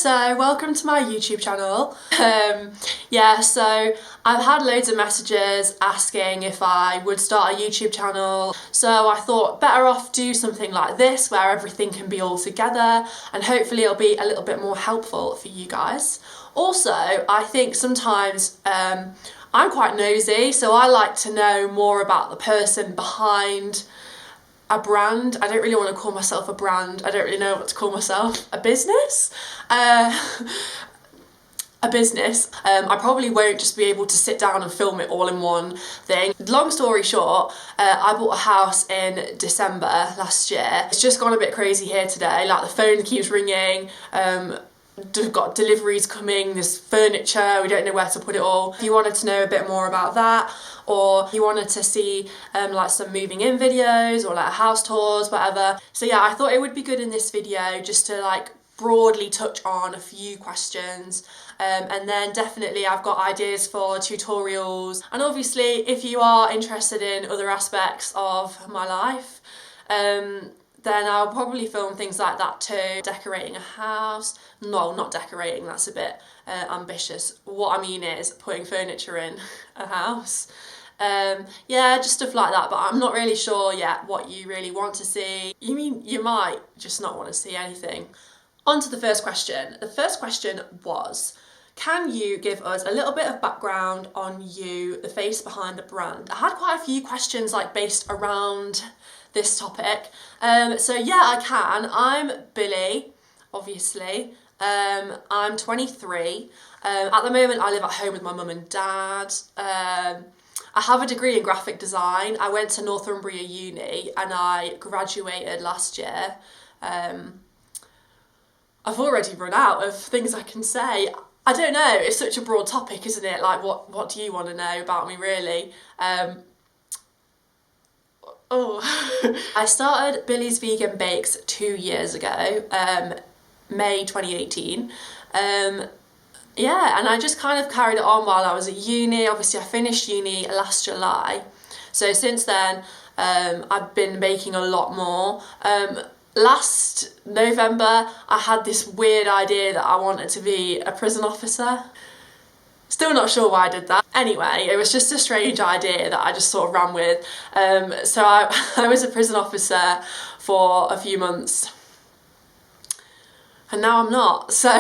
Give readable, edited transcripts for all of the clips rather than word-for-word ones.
so welcome to my YouTube channel. So I've had loads of messages asking if I would start a YouTube channel, so I thought better off do something like this where everything can be all together and hopefully it'll be a little bit more helpful for you guys. Also, I think sometimes I'm quite nosy, so I like to know more about the person behind a brand. I don't really want to call myself a brand. I don't really know what to call myself. A business? A business. I probably won't just be able to sit down and film it all in one thing. Long story short, I bought a house in December last year. It's just gone a bit crazy here today. Like, the phone keeps ringing. We've got deliveries coming, there's furniture, we don't know where to put it all. If you wanted to know a bit more about that, or you wanted to see like some moving in videos or like house tours, whatever. So yeah, I thought it would be good in this video just to like broadly touch on a few questions, and then definitely I've got ideas for tutorials, and obviously if you are interested in other aspects of my life, then I'll probably film things like that too. Decorating a house. No, not decorating, that's a bit ambitious. What I mean is putting furniture in a house. Yeah, just stuff like that, but I'm not really sure yet what you really want to see. You mean you might just not want to see anything. On to the first question. The first question was, can you give us a little bit of background on you, the face behind the brand? I had quite a few questions like based around this topic. So yeah, I can. I'm Billie, obviously. I'm 23. At the moment I live at home with my mum and dad. I have a degree in graphic design. I went to Northumbria Uni and I graduated last year. I've already run out of things I can say. I don't know, it's such a broad topic, isn't it? Like, what do you want to know about me, really? I started Billie's Vegan Bakes 2 years ago, May 2018. Yeah, and I just kind of carried it on while I was at uni. Obviously I finished uni last July, so since then I've been baking a lot more. Last November I had this weird idea that I wanted to be a prison officer. Still not sure why I did that. Anyway, it was just a strange idea that I just sort of ran with. So I was a prison officer for a few months and now I'm not, so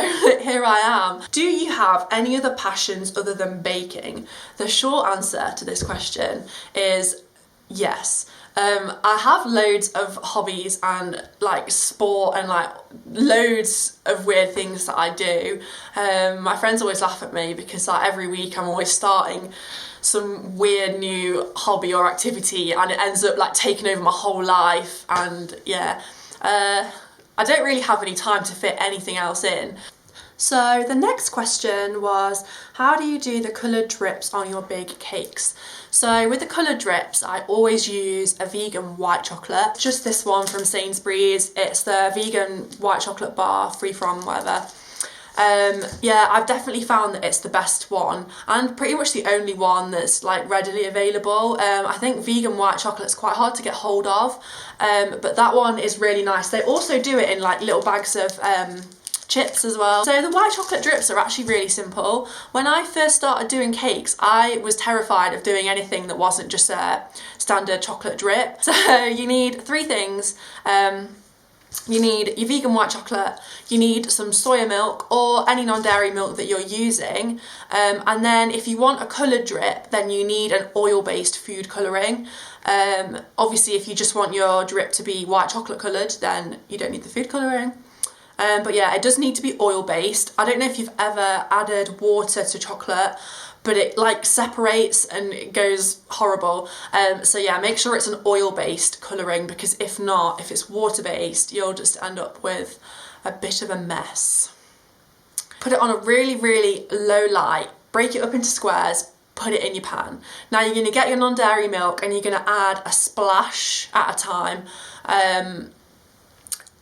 here I am. Do you have any other passions other than baking? The short answer to this question is yes. I have loads of hobbies and like sport and like loads of weird things that I do. My friends always laugh at me because like every week I'm always starting some weird new hobby or activity and it ends up like taking over my whole life, and yeah, I don't really have any time to fit anything else in. So the next question was, how do you do the coloured drips on your big cakes? So with the coloured drips, I always use a vegan white chocolate. Just this one from Sainsbury's. It's the vegan white chocolate bar, free from whatever. Yeah, I've definitely found that it's the best one and pretty much the only one that's like readily available. I think vegan white chocolate's quite hard to get hold of, but that one is really nice. They also do it in like little bags of chips as well. So the white chocolate drips are actually really simple. When I first started doing cakes, I was terrified of doing anything that wasn't just a standard chocolate drip. So you need three things. You need your vegan white chocolate, you need some soya milk or any non-dairy milk that you're using, and then if you want a coloured drip then you need an oil-based food colouring. Obviously if you just want your drip to be white chocolate coloured then you don't need the food colouring. But yeah, it does need to be oil-based. I don't know if you've ever added water to chocolate, but it like separates and it goes horrible. So yeah, make sure it's an oil-based colouring, because if not, if it's water-based, you'll just end up with a bit of a mess. Put it on a really, really low light, break it up into squares, put it in your pan. Now you're going to get your non-dairy milk and you're going to add a splash at a time.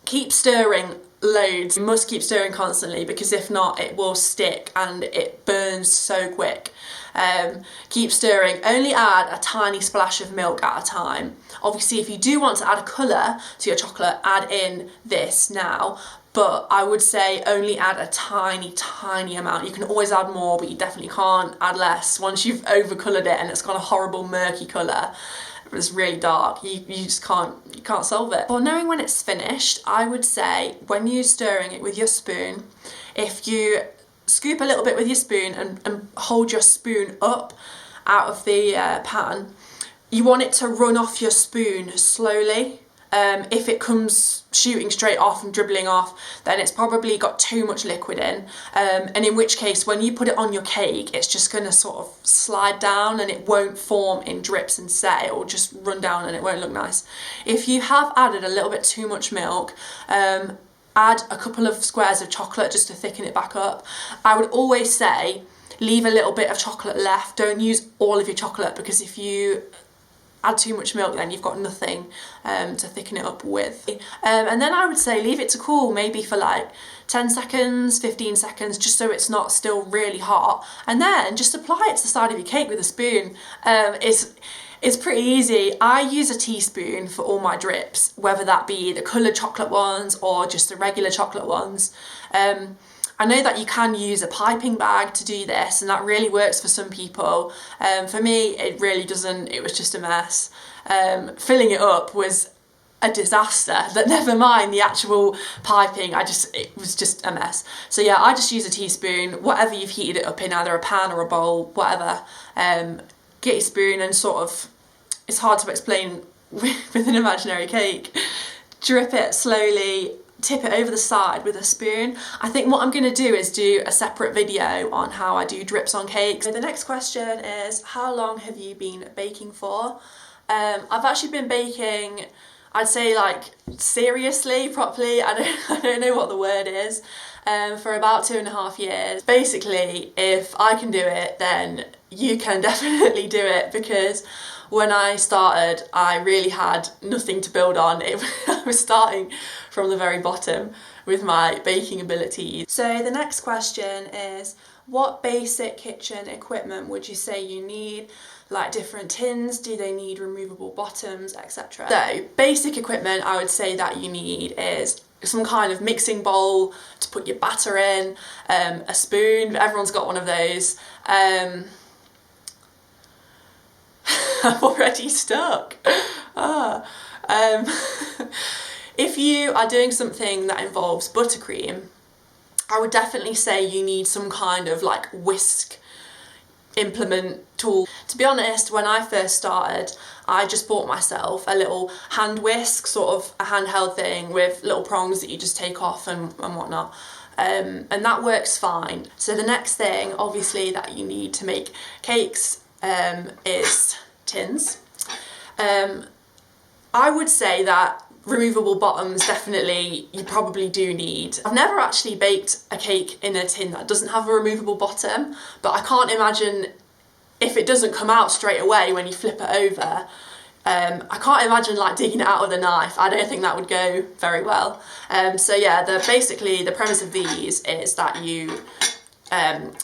Keep stirring loads. You must keep stirring constantly, because if not it will stick and it burns so quick. Keep stirring. Only add a tiny splash of milk at a time. Obviously if you do want to add a colour to your chocolate, add in this now, but I would say only add a tiny amount. You can always add more, but you definitely can't add less. Once you've overcoloured it and it's got a horrible murky colour, it's really dark, you just can't solve it. For knowing when it's finished, I would say when you're stirring it with your spoon, if you scoop a little bit with your spoon and hold your spoon up out of the pan, you want it to run off your spoon slowly. If it comes shooting straight off and dribbling off, then it's probably got too much liquid in, and in which case when you put it on your cake, it's just going to sort of slide down and it won't form in drips and set. It will just run down and it won't look nice. If you have added a little bit too much milk, add a couple of squares of chocolate just to thicken it back up. I would always say leave a little bit of chocolate left. Don't use all of your chocolate, because if you add too much milk, then you've got nothing to thicken it up with. And then I would say leave it to cool, maybe for like 10 seconds, 15 seconds, just so it's not still really hot. And then just apply it to the side of your cake with a spoon. It's pretty easy. I use a teaspoon for all my drips, whether that be the coloured chocolate ones or just the regular chocolate ones. I know that you can use a piping bag to do this, and that really works for some people. For me, it really doesn't. It was just a mess. Filling it up was a disaster, but never mind the actual piping. It was just a mess. So yeah, I just use a teaspoon, whatever you've heated it up in, either a pan or a bowl, whatever. Get your spoon and sort of, it's hard to explain with an imaginary cake. Drip it slowly, tip it over the side with a spoon. I think what I'm going to do is do a separate video on how I do drips on cakes. So the next question is, how long have you been baking for? I've actually been baking, I'd say like seriously, properly, I don't know what the word is, for about 2.5 years. Basically, if I can do it, then you can definitely do it, because when I started, I really had nothing to build on. I was starting from the very bottom with my baking abilities. So the next question is, what basic kitchen equipment would you say you need? Like different tins, do they need removable bottoms, etc.? So basic equipment I would say that you need is some kind of mixing bowl to put your batter in, a spoon, everyone's got one of those. I'm already stuck. If you are doing something that involves buttercream, I would definitely say you need some kind of like whisk implement tool. To be honest, when I first started, I just bought myself a little hand whisk, sort of a handheld thing with little prongs that you just take off and whatnot. And that works fine. So the next thing, obviously, that you need to make cakes is tins. I would say that removable bottoms, definitely, you probably do need. I've never actually baked a cake in a tin that doesn't have a removable bottom, but I can't imagine if it doesn't come out straight away when you flip it over. I can't imagine like digging it out with a knife. I don't think that would go very well. So yeah, basically the premise of these is that you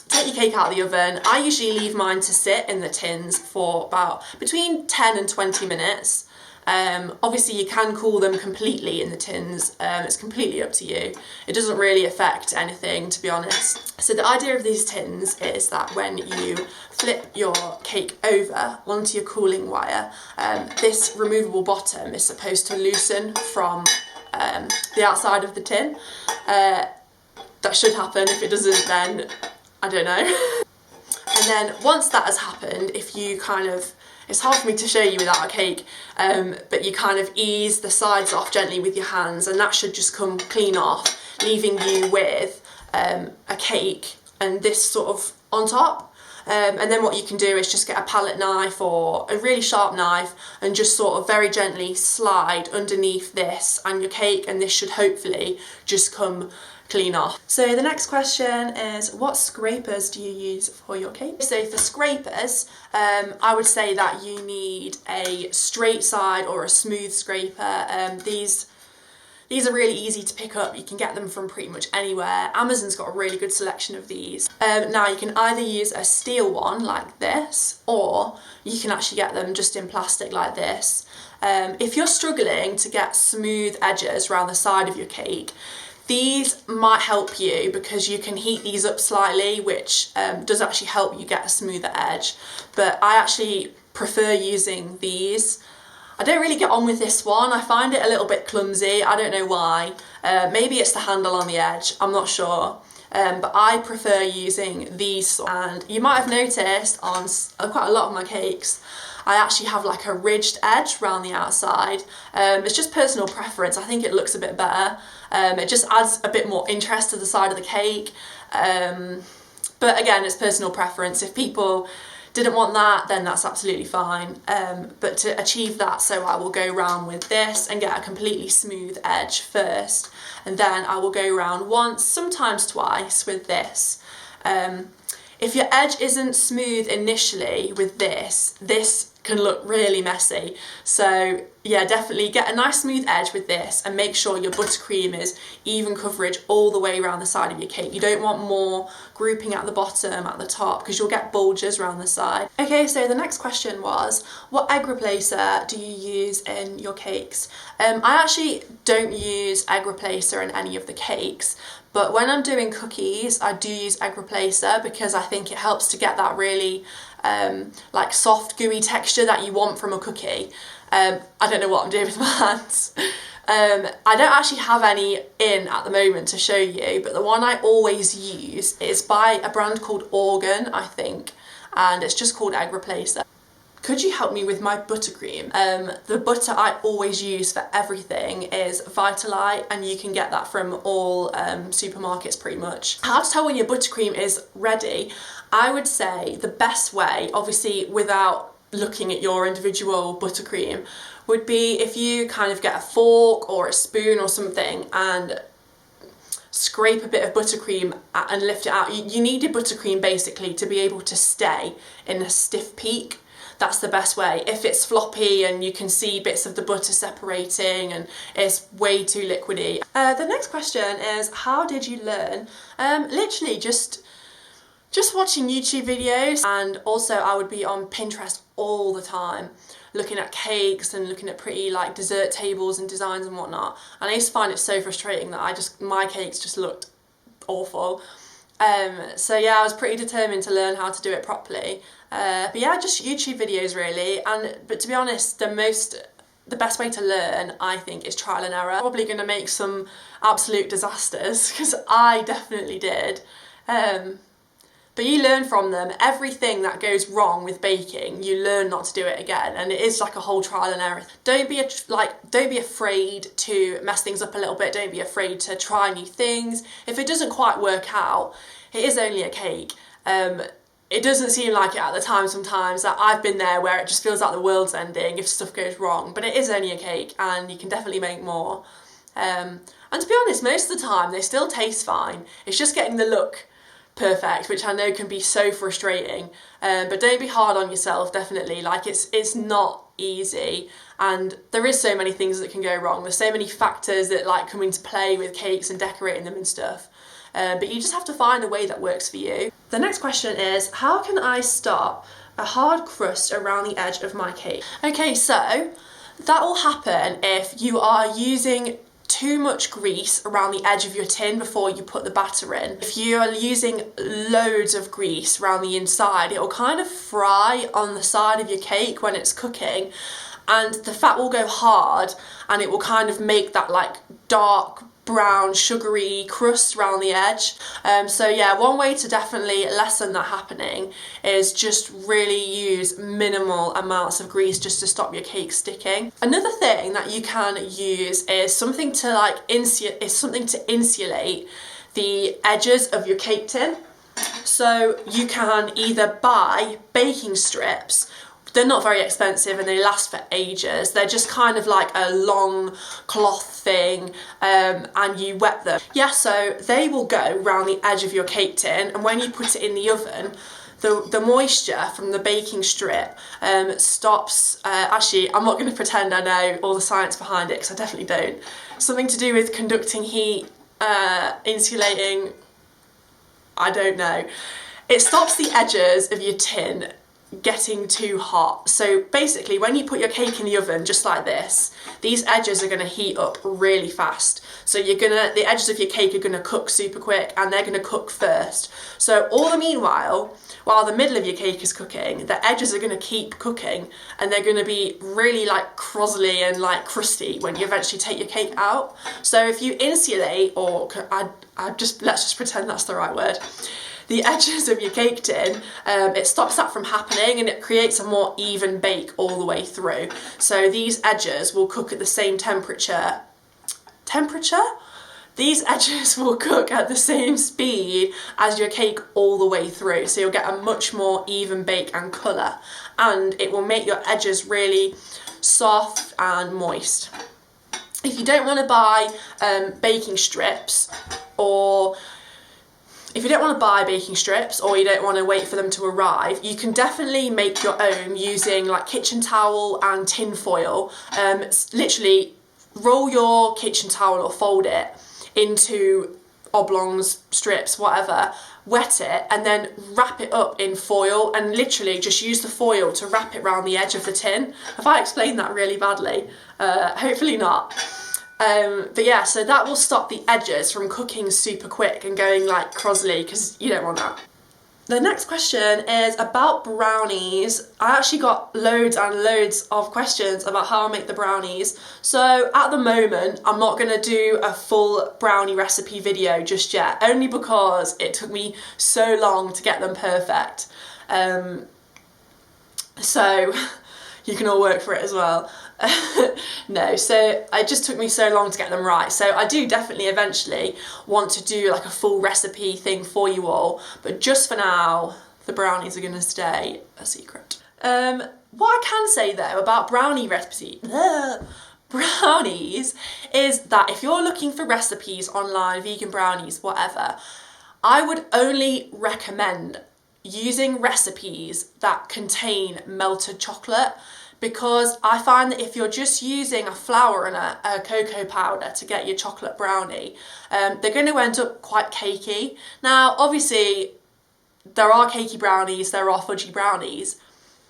take your cake out of the oven. I usually leave mine to sit in the tins for about between 10 and 20 minutes. Obviously you can cool them completely in the tins, it's completely up to you. It doesn't really affect anything, to be honest. So the idea of these tins is that when you flip your cake over onto your cooling wire, this removable bottom is supposed to loosen from the outside of the tin. That should happen. If it doesn't, then I don't know. And then once that has happened, if you kind of, it's hard for me to show you without a cake, but you kind of ease the sides off gently with your hands, and that should just come clean off, leaving you with a cake and this sort of on top. And then what you can do is just get a palette knife or a really sharp knife and just sort of very gently slide underneath this and your cake, and this should hopefully just come clean off. So the next question is, what scrapers do you use for your cake? So for scrapers, I would say that you need a straight side or a smooth scraper. These are really easy to pick up. You can get them from pretty much anywhere. Amazon's got a really good selection of these. Now you can either use a steel one like this, or you can actually get them just in plastic like this. If you're struggling to get smooth edges around the side of your cake, These might help you because you can heat these up slightly, which does actually help you get a smoother edge. But I actually prefer using these. I don't really get on with this one. I find it a little bit clumsy. I don't know why. Maybe it's the handle on the edge. I'm not sure. But I prefer using these. And you might have noticed on quite a lot of my cakes, I actually have like a ridged edge around the outside. It's just personal preference. I think it looks a bit better. It just adds a bit more interest to the side of the cake. But again, it's personal preference. If people didn't want that, then that's absolutely fine. But to achieve that, so I will go round with this and get a completely smooth edge first. And then I will go round once, sometimes twice with this. If your edge isn't smooth initially with this can look really messy. So yeah, definitely get a nice smooth edge with this and make sure your buttercream is even coverage all the way around the side of your cake. You don't want more grouping at the bottom, at the top, because you'll get bulges around the side. Okay, so the next question was, what egg replacer do you use in your cakes? I actually don't use egg replacer in any of the cakes, but when I'm doing cookies, I do use egg replacer because I think it helps to get that really like soft, gooey texture that you want from a cookie. I don't know what I'm doing with my hands. I don't actually have any in at the moment to show you, but the one I always use is by a brand called Organ, I think, and it's just called Egg Replacer. Could you help me with my buttercream? The butter I always use for everything is Vitalite, and you can get that from all supermarkets pretty much. How to tell when your buttercream is ready? I would say the best way, obviously without looking at your individual buttercream, would be if you kind of get a fork or a spoon or something and scrape a bit of buttercream and lift it out. You need your buttercream basically to be able to stay in a stiff peak. That's the best way. If it's floppy and you can see bits of the butter separating and it's way too liquidy. The next question is, how did you learn? Literally just watching YouTube videos, and also I would be on Pinterest all the time looking at cakes and looking at pretty like dessert tables and designs and whatnot, and I used to find it so frustrating that my cakes just looked awful. So yeah, I was pretty determined to learn how to do it properly. But yeah, just YouTube videos really. But to be honest, the best way to learn, I think, is trial and error. Probably going to make some absolute disasters because I definitely did. But you learn from them. Everything that goes wrong with baking, you learn not to do it again, and it is like a whole trial and error. Don't be afraid to mess things up a little bit. Don't be afraid to try new things. If it doesn't quite work out, it is only a cake. It doesn't seem like it at the time sometimes. That I've been there where it just feels like the world's ending if stuff goes wrong, but it is only a cake and you can definitely make more. And to be honest, most of the time they still taste fine. It's just getting the look perfect, which I know can be so frustrating. But don't be hard on yourself, definitely. Like it's not easy, and there is so many things that can go wrong. There's so many factors that like come into play with cakes and decorating them and stuff. But you just have to find a way that works for you. The next question is, how can I stop a hard crust around the edge of my cake? Okay, so that will happen if you are using too much grease around the edge of your tin before you put the batter in. If you are using loads of grease around the inside, it will kind of fry on the side of your cake when it's cooking, and the fat will go hard and it will kind of make that like dark brown sugary crust around the edge. So yeah, one way to definitely lessen that happening is just really use minimal amounts of grease just to stop your cake sticking. Another thing that you can use is something to insulate the edges of your cake tin. So you can either buy baking strips. They're not very expensive and they last for ages. They're just kind of like a long cloth thing, and you wet them. Yeah, so they will go around the edge of your cake tin, and when you put it in the oven, the moisture from the baking strip stops. Actually, I'm not going to pretend I know all the science behind it because I definitely don't. Something to do with conducting heat, insulating, I don't know. It stops the edges of your tin getting too hot. So basically when you put your cake in the oven just like this, these edges are going to heat up really fast. So the edges of your cake are going to cook super quick, and they're going to cook first. So all the meanwhile, while the middle of your cake is cooking, the edges are going to keep cooking, and they're going to be really like crozzly and like crusty when you eventually take your cake out. So if you insulate, or let's just pretend that's the right word, the edges of your cake tin, it stops that from happening, and it creates a more even bake all the way through. So these edges will cook at the same temperature? These edges will cook at the same speed as your cake all the way through. So you'll get a much more even bake and colour, and it will make your edges really soft and moist. If you don't want to buy baking strips, or you don't want to wait for them to arrive, you can definitely make your own using like kitchen towel and tin foil. Literally roll your kitchen towel or fold it into oblongs, strips, whatever, wet it, and then wrap it up in foil, and literally just use the foil to wrap it around the edge of the tin. Have I explained that really badly? Hopefully not. But yeah, so that will stop the edges from cooking super quick and going like crozzly, because you don't want that. The next question is about brownies. I actually got loads and loads of questions about how I make the brownies. So at the moment, I'm not going to do a full brownie recipe video just yet, only because it took me so long to get them perfect. So you can all work for it as well. No, so it just took me so long to get them right. So I do definitely eventually want to do like a full recipe thing for you all, but just for now, the brownies are going to stay a secret. What I can say though about brownies is that if you're looking for recipes online, vegan brownies, whatever, I would only recommend using recipes that contain melted chocolate, because I find that if you're just using a flour and a cocoa powder to get your chocolate brownie, they're going to end up quite cakey. Now, obviously, there are cakey brownies, there are fudgy brownies.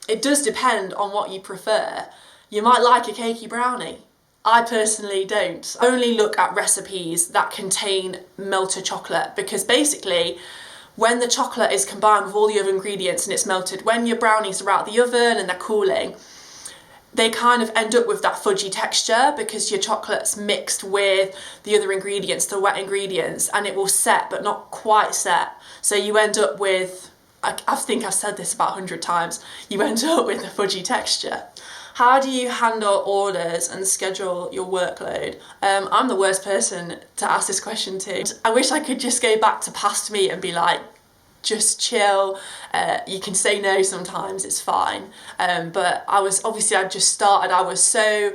It does depend on what you prefer. You might like a cakey brownie. I personally don't. Only look at recipes that contain melted chocolate, because basically, when the chocolate is combined with all the other ingredients and it's melted, when your brownies are out of the oven and they're cooling, they kind of end up with that fudgy texture, because your chocolate's mixed with the other ingredients, the wet ingredients, and it will set but not quite set. So you end up with, I think I've said this about 100 times, you end up with a fudgy texture. How do you handle orders and schedule your workload? I'm the worst person to ask this question to. I wish I could just go back to past me and be like, just chill, you can say no sometimes, it's fine. But I just started, I was so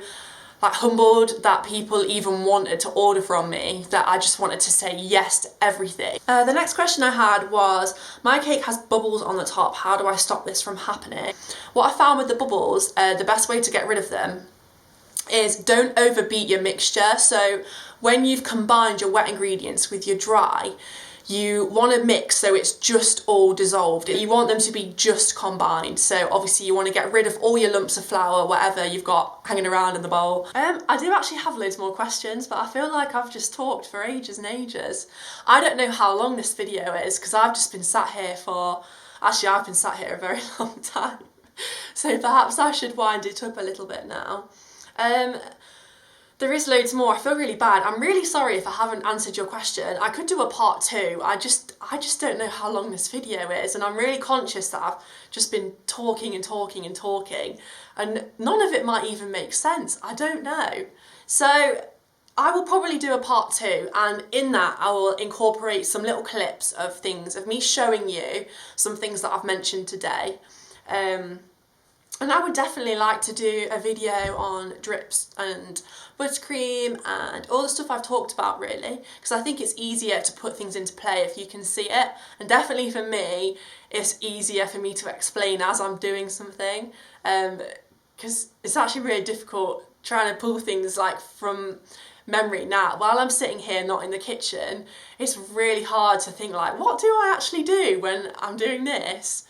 like humbled that people even wanted to order from me, that I just wanted to say yes to everything. The next question I had was, my cake has bubbles on the top, how do I stop this from happening? What I found with the bubbles, the best way to get rid of them is don't overbeat your mixture. So when you've combined your wet ingredients with your dry, you want to mix so it's just all dissolved. You want them to be just combined. So obviously you want to get rid of all your lumps of flour, whatever you've got hanging around in the bowl. I do actually have loads more questions, but I feel like I've just talked for ages and ages. I don't know how long this video is, because I've just been sat here I've been sat here a very long time. So perhaps I should wind it up a little bit now. There is loads more. I feel really bad. I'm really sorry if I haven't answered your question. I could do a part 2. I just don't know how long this video is, and I'm really conscious that I've just been talking and talking and talking, and none of it might even make sense. I don't know. So I will probably do a part 2, and in that I will incorporate some little clips of things, of me showing you some things that I've mentioned today. And I would definitely like to do a video on drips and buttercream and all the stuff I've talked about, really, because I think it's easier to put things into play if you can see it, and definitely for me it's easier for me to explain as I'm doing something, because it's actually really difficult trying to pull things like from memory now. While I'm sitting here not in the kitchen, it's really hard to think like, what do I actually do when I'm doing this?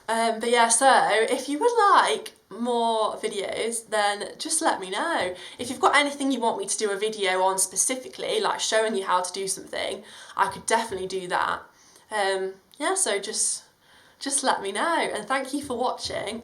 But yeah, so if you would like more videos, then just let me know. If you've got anything you want me to do a video on specifically, like showing you how to do something, I could definitely do that. Yeah, so just let me know, and thank you for watching.